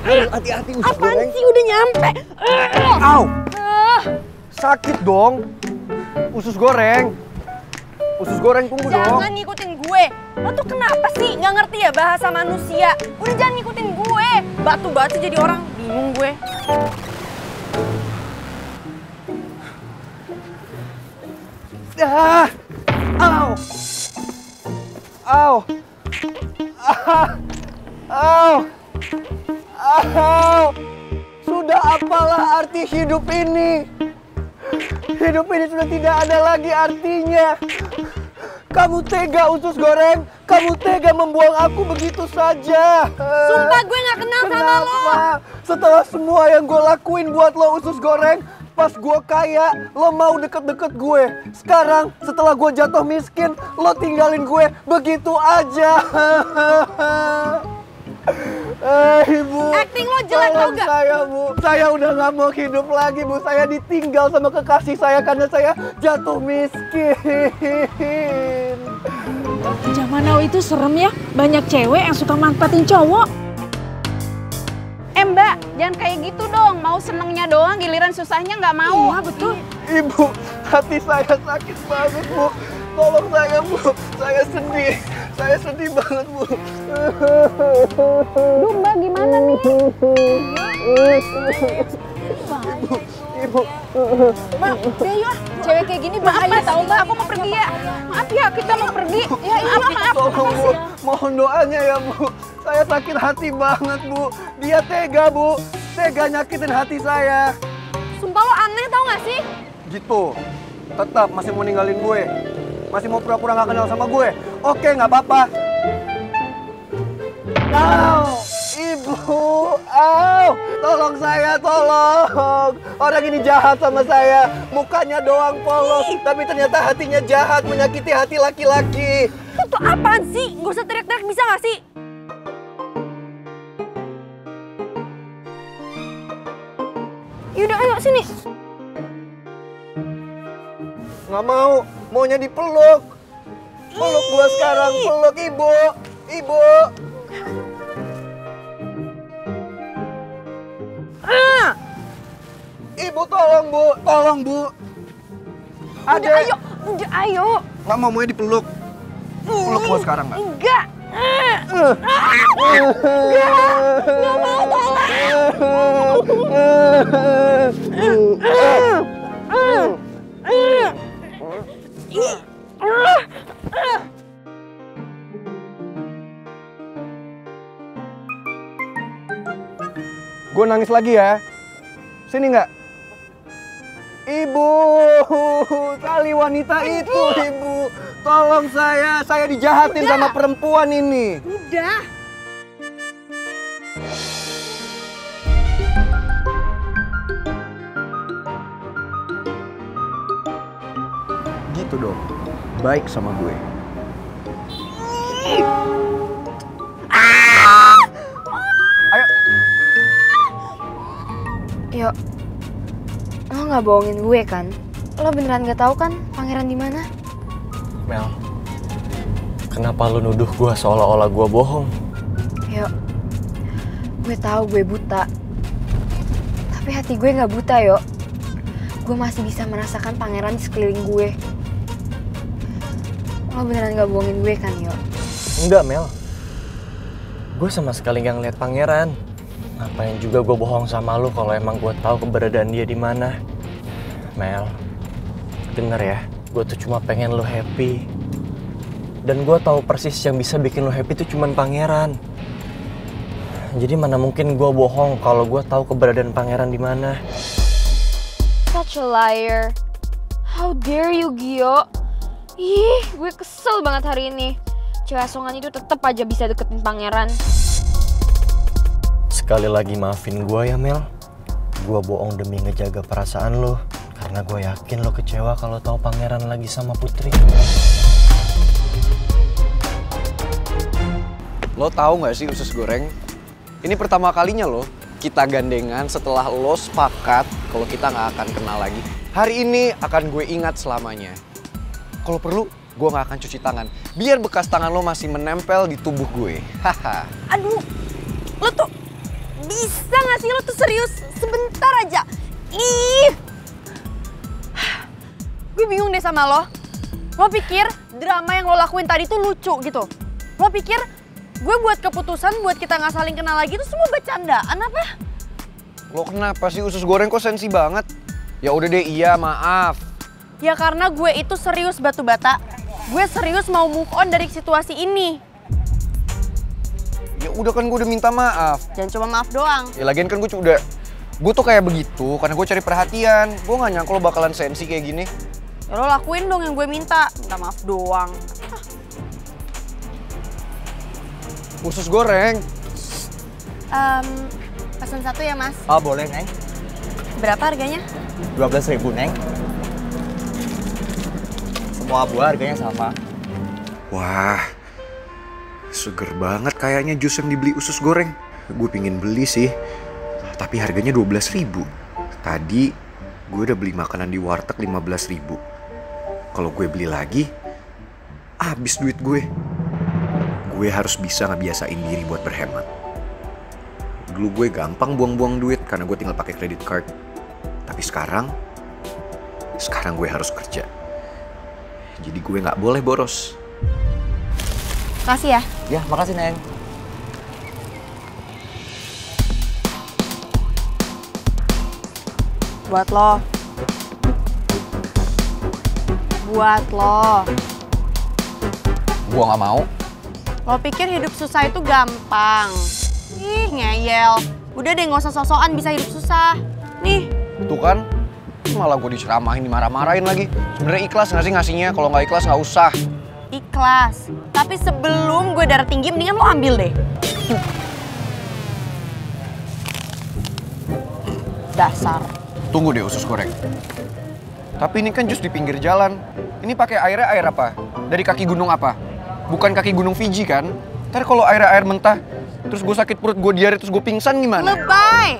Hati-hati usus Apaan goreng. sih udah nyampe? Au! Sakit dong. Usus goreng. Usus goreng tunggu dong. Jangan ngikutin gue. Lo tuh kenapa sih nggak ngerti ya bahasa manusia? Udah jangan ngikutin gue. Batu banget sih jadi orang. Bingung gue. Ah! Au! Au! Ah! Au! Au! Sudah apalah arti hidup ini? Hidup ini sudah tidak ada lagi artinya. Kamu tega usus goreng, kamu tega membuang aku begitu saja. Sumpah gue nggak kenal sama lo. Kenapa? Setelah semua yang gue lakuin buat lo usus goreng, pas gue kaya, lo mau deket-deket gue. Sekarang setelah gue jatuh miskin, lo tinggalin gue begitu aja. Ibu, Acting lo jelek tau gak? Saya, Bu. Saya udah gak mau hidup lagi, Bu. Saya ditinggal sama kekasih saya karena saya jatuh miskin. Zaman now itu serem ya, banyak cewek yang suka manfaatin cowok. Mbak, jangan kayak gitu dong. Mau senengnya doang, giliran susahnya nggak mau. Iya betul. Ibu, hati saya sakit banget, Bu. Tolong saya, Bu. Saya sedih. Saya sedih banget, Bu. Duh Mbak, gimana nih? Ibu. Mbak, udah yuk. Cewek kayak gini bahaya tau Mbak. Aku mau pergi ya. Maaf ya, kita mau pergi. Ya iya, maaf. Tolong, Bu. Mohon doanya ya, Bu. Saya sakit hati banget, Bu. Dia tega, Bu. Tega nyakitin hati saya. Sumpah lo aneh tau gak sih? Gitu. Tetap masih mau ninggalin gue. Masih mau pura-pura gak kenal sama gue. Oke, gak apa-apa. Au! Ibu! Au! Tolong saya, tolong! Orang ini jahat sama saya. Mukanya doang polos, tapi ternyata hatinya jahat, menyakiti hati laki-laki. Lo tuh apaan sih? Gak usah teriak-teriak bisa gak sih? Yaudah ayo sini. Nggak mau, maunya dipeluk. Peluk gua sekarang, peluk ibu. Ibu. Ibu tolong, Bu. Tolong, Bu. Udah ayo, udah ayo. Nggak mau, maunya dipeluk. Peluk gua sekarang, Mbak. Enggak. Nggak mau tolong. Gue nangis lagi ya. Sini nggak? Ibu, kali wanita itu, Ibu. Tolong saya dijahatin sama perempuan ini. Udah. Gitu dong, baik sama gue. Ayo. Yo, lo nggak bohongin gue kan? Lo beneran nggak tahu kan pangeran di mana? Mel, kenapa lu nuduh gue seolah-olah gue bohong? Yo, gue tahu gue buta, tapi hati gue nggak buta yo. Gue masih bisa merasakan pangeran di sekeliling gue. Lo beneran nggak bohongin gue kan yo? Enggak, Mel. Gue sama sekali nggak ngeliat pangeran. Ngapain juga gue bohong sama lu kalau emang gue tahu keberadaan dia di mana? Mel, denger ya, gue tuh cuma pengen lu happy. Dan gue tahu persis yang bisa bikin lu happy itu cuma pangeran. Jadi mana mungkin gue bohong kalau gue tahu keberadaan pangeran di mana? Such a liar. How dare you, Gio? Ih, gue kesel banget hari ini. Cewek asongan itu tetep aja bisa deketin pangeran. Sekali lagi maafin gue ya, Mel. Gue bohong demi ngejaga perasaan lo. Karena gue yakin lo kecewa kalau tahu pangeran lagi sama Putri. Lo tahu nggak sih usus goreng? Ini pertama kalinya lo kita gandengan setelah lo sepakat kalau kita nggak akan kenal lagi. Hari ini akan gue ingat selamanya. Kalau perlu, gue nggak akan cuci tangan. Biar bekas tangan lo masih menempel di tubuh gue. Haha. Aduh, lo tuh Bisa gak sih lo tuh serius sebentar aja? Ih, gue bingung deh sama lo. Lo pikir drama yang lo lakuin tadi tuh lucu gitu? Lo pikir gue buat keputusan buat kita gak saling kenal lagi itu semua bercandaan apa? Lo kenapa sih usus goreng kok sensi banget? Ya udah deh, iya maaf. Ya karena gue itu serius batu bata. Gue serius mau move on dari situasi ini. Ya udah kan gue udah minta maaf. Jangan cuma maaf doang. Ya lagian kan gue tuh kayak begitu karena gue cari perhatian. Gue gak nyangka lo bakalan sensi kayak gini. Ya lo lakuin dong yang gue minta maaf doang. Usus goreng. Pesan satu ya mas. Oh boleh Neng. Berapa harganya? 12.000 Neng. Semua buah harganya sama. Wah, seger banget kayaknya jus yang dibeli usus goreng. Gue pingin beli sih, tapi harganya 12.000. Tadi gue udah beli makanan di warteg 15.000. Kalau gue beli lagi, habis duit gue. Gue harus bisa ngebiasain diri buat berhemat. Dulu gue gampang buang-buang duit karena gue tinggal pakai credit card. Tapi sekarang gue harus kerja. Jadi gue nggak boleh boros. Makasih ya. Ya makasih Neng. Buat lo. Gue nggak mau. Lo pikir hidup susah itu gampang? Ih, ngeyel. Udah deh, nggak usah sosokan bisa hidup susah. Nih. Tuh kan, malah gue diceramahin, dimarah-marahin lagi. Sebenarnya ikhlas nggak sih ngasihnya? Kalau nggak ikhlas nggak usah. Ikhlas. Tapi sebelum gue darah tinggi, mendingan lo ambil deh. Dasar. Tunggu deh usus goreng. Tapi ini kan jus di pinggir jalan. Ini pakai airnya air apa? Dari kaki gunung apa? Bukan kaki gunung Fiji kan? Ntar kalau airnya air mentah, terus gue sakit perut, gue diare, terus gue pingsan gimana? Lebay.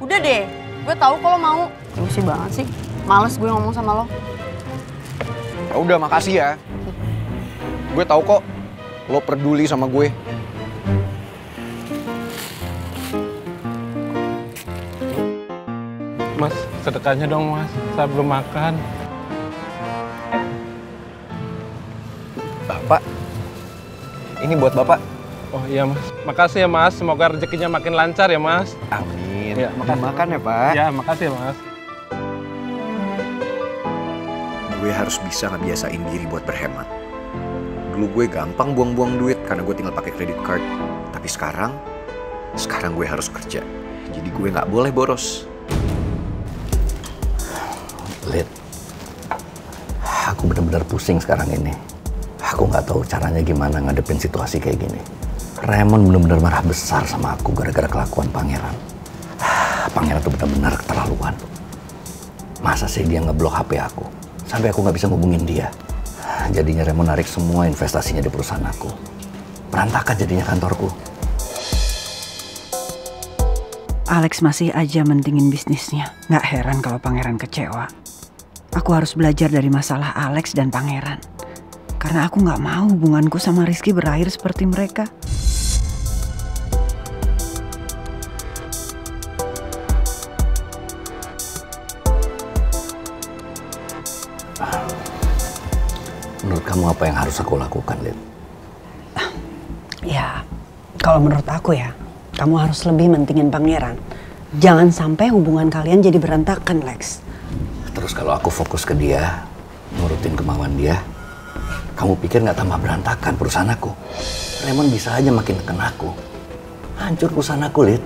Udah deh, gue tahu kalau mau. Emosi banget sih. Males gue ngomong sama lo. Ya udah, makasih ya. Gue tahu kok lo peduli sama gue. Mas, sedekahnya dong mas, saya belum makan. Bapak, ini buat bapak. Oh iya mas, makasih ya mas, semoga rezekinya makin lancar ya mas. Amin. Ya, Makan makan ya pak. Ya, makasih ya mas. Gue harus bisa ngebiasain diri buat berhemat. Dulu gue gampang buang-buang duit karena gue tinggal pakai credit card. Tapi sekarang gue harus kerja. Jadi gue nggak boleh boros. Lid, aku benar-benar pusing sekarang ini. Aku nggak tahu caranya gimana ngadepin situasi kayak gini. Raymond benar-benar marah besar sama aku gara-gara kelakuan Pangeran. Pangeran tuh benar-benar keterlaluan. Masa sih dia ngeblok HP aku sampai aku nggak bisa ngubungin dia. Jadinya Raymond narik semua investasinya di perusahaan aku. Berantakan jadinya kantorku. Alex masih aja mentingin bisnisnya. Nggak heran kalau Pangeran kecewa. Aku harus belajar dari masalah Alex dan Pangeran. Karena aku nggak mau hubunganku sama Rizky berakhir seperti mereka. Menurut kamu apa yang harus aku lakukan, Lid? Ya, kalau menurut aku ya, kamu harus lebih mentingin Pangeran. Jangan sampai hubungan kalian jadi berantakan, Lex. Terus kalau aku fokus ke dia, nurutin kemauan dia, kamu pikir nggak tambah berantakan perusahaan aku? Raymond bisa aja makin neken aku. Hancur perusahaan aku, Lid.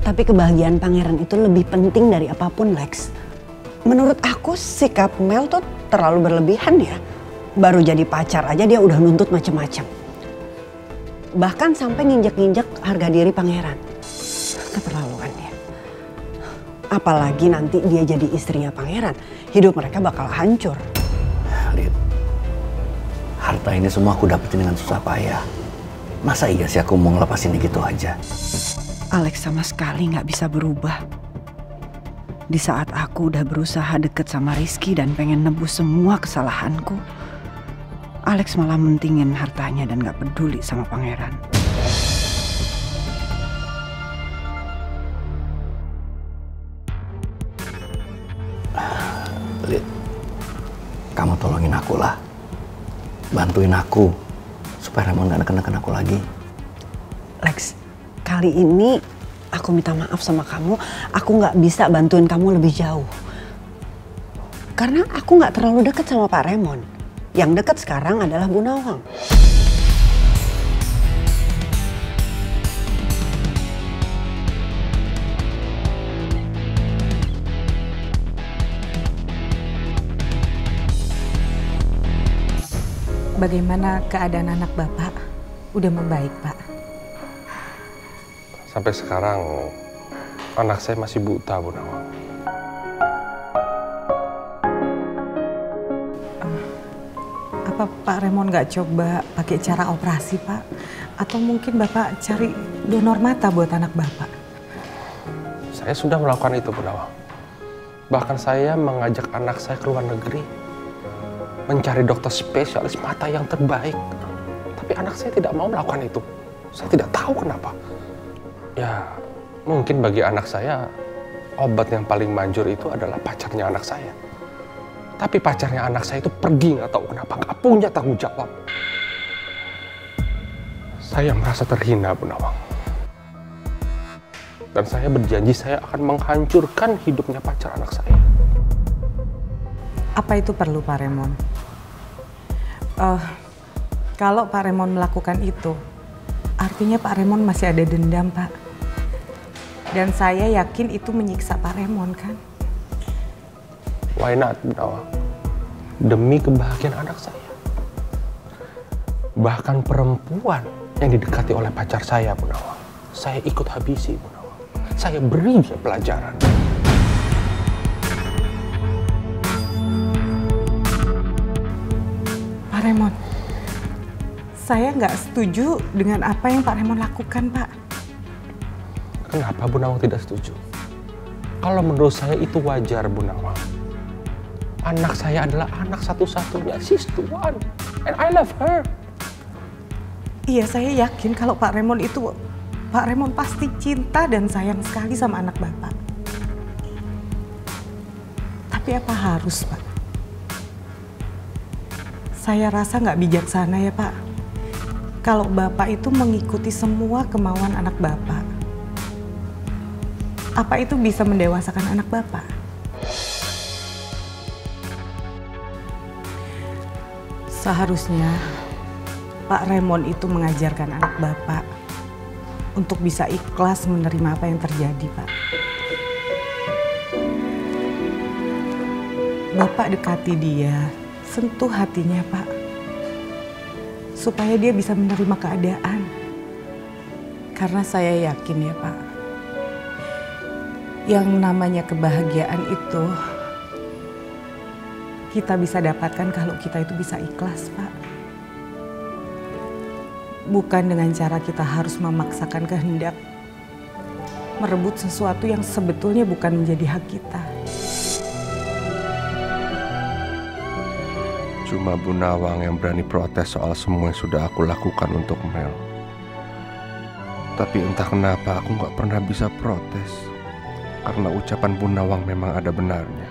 Tapi kebahagiaan Pangeran itu lebih penting dari apapun, Lex. Menurut aku sikap Mel tuh terlalu berlebihan ya. Baru jadi pacar aja dia udah nuntut macem-macem. Bahkan sampai nginjek-nginjek harga diri Pangeran. Keterlaluan dia. Apalagi nanti dia jadi istrinya Pangeran. Hidup mereka bakal hancur. Lid, harta ini semua aku dapetin dengan susah payah. Masa iya sih aku mau ngelepasin ini gitu aja? Alex sama sekali nggak bisa berubah. Di saat aku udah berusaha deket sama Rizky dan pengen nebus semua kesalahanku, Alex malah mentingin hartanya dan gak peduli sama Pangeran. Lid, kamu tolongin aku lah. Bantuin aku supaya Raymond gak neken-neken aku lagi. Lex, kali ini aku minta maaf sama kamu. Aku nggak bisa bantuin kamu lebih jauh. Karena aku nggak terlalu dekat sama Pak Raymond. Yang dekat sekarang adalah Bu Nawang. Bagaimana keadaan anak Bapak? Udah membaik, Pak? Sampai sekarang anak saya masih buta, Bu Nawang. Apa Pak Raymond nggak coba pakai cara operasi, Pak? Atau mungkin Bapak cari donor mata buat anak Bapak? Saya sudah melakukan itu, Bu Nawang. Bahkan saya mengajak anak saya ke luar negeri, mencari dokter spesialis mata yang terbaik. Tapi anak saya tidak mau melakukan itu. Saya tidak tahu kenapa. Ya, mungkin bagi anak saya, obat yang paling manjur itu adalah pacarnya anak saya. Tapi pacarnya anak saya itu pergi, nggak tahu kenapa, nggak punya tanggung jawab. Saya merasa terhina, Bu Nawang. Dan saya berjanji saya akan menghancurkan hidupnya pacar anak saya. Apa itu perlu, Pak Raymond? Kalau Pak Raymond melakukan itu, artinya Pak Raymond masih ada dendam, Pak. Dan saya yakin itu menyiksa Pak Raymond, kan? Why not, Bu Nawang? Demi kebahagiaan anak saya. Bahkan perempuan yang didekati oleh pacar saya, Bu Nawang, saya ikut habisi, Bu Nawang. Saya beri dia pelajaran. Pak Raymond, saya nggak setuju dengan apa yang Pak Raymond lakukan, Pak. Kenapa Bu Nawang tidak setuju? Kalau menurut saya itu wajar, Bu Nawang. Anak saya adalah anak satu-satunya, she's the one, and I love her. Iya, saya yakin kalau Pak Raymond pasti cinta dan sayang sekali sama anak Bapak. Tapi apa harus, Pak? Saya rasa nggak bijaksana ya, Pak. Kalau Bapak itu mengikuti semua kemauan anak Bapak. Apa itu bisa mendewasakan anak Bapak? Seharusnya Pak Raymond itu mengajarkan anak Bapak untuk bisa ikhlas menerima apa yang terjadi, Pak. Bapak dekati dia, sentuh hatinya, Pak. Supaya dia bisa menerima keadaan. Karena saya yakin ya, Pak. Yang namanya kebahagiaan itu kita bisa dapatkan kalau kita itu bisa ikhlas, Pak. Bukan dengan cara kita harus memaksakan kehendak merebut sesuatu yang sebetulnya bukan menjadi hak kita. Cuma Bu Nawang yang berani protes soal semua yang sudah aku lakukan untuk Mel. Tapi entah kenapa aku nggak pernah bisa protes. Karena ucapan Bu Nawang memang ada benarnya.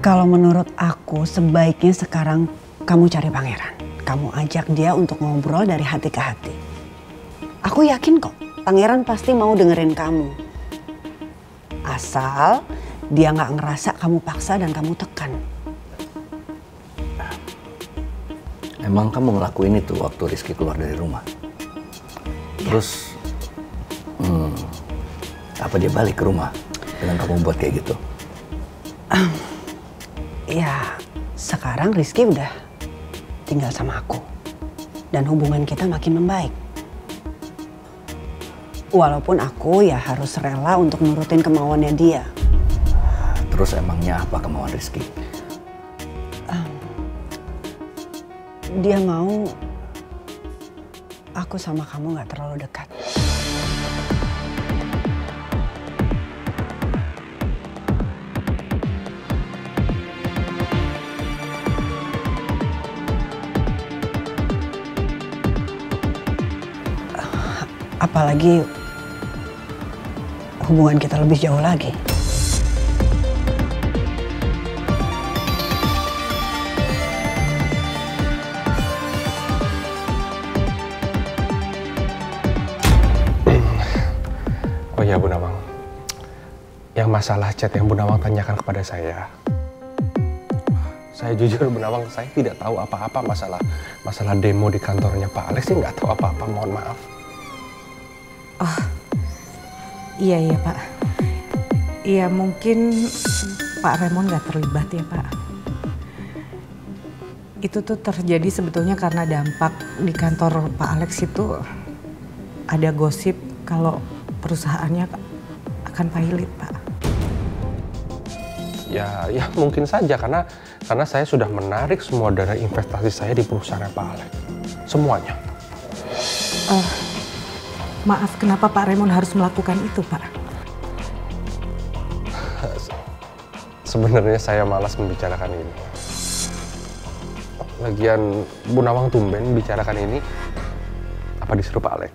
Kalau menurut aku sebaiknya sekarang kamu cari pangeran. Kamu ajak dia untuk ngobrol dari hati ke hati. Aku yakin kok pangeran pasti mau dengerin kamu. Asal dia nggak ngerasa kamu paksa dan kamu tekan. Emang kamu ngelakuin itu waktu Rizky keluar dari rumah? Ya. Terus, apa dia balik ke rumah dengan kamu buat kayak gitu? Ya, sekarang Rizky udah tinggal sama aku. Dan hubungan kita makin membaik. Walaupun aku ya harus rela untuk nurutin kemauannya dia. Terus emangnya apa kemauan Rizky? Dia mau aku sama kamu gak terlalu dekat. Apalagi hubungan kita lebih jauh lagi. Oh iya Bu Nawang, yang masalah chat yang Bu Nawang tanyakan kepada saya jujur Bu Nawang, saya tidak tahu apa-apa masalah demo di kantornya Pak Alex. Saya nggak tahu apa-apa, mohon maaf. Oh, iya Pak. Iya mungkin Pak Raymond nggak terlibat ya Pak. Itu tuh terjadi sebetulnya karena dampak di kantor Pak Alex itu ada gosip kalau perusahaannya akan pilot Pak. Ya mungkin saja karena saya sudah menarik semua dana investasi saya di perusahaan Pak Alex. Semuanya. Maaf, kenapa Pak Raymond harus melakukan itu, Pak? Sebenarnya saya malas membicarakan ini. Lagian Bu Nawang tumben bicarakan ini, apa disuruh Pak Alex?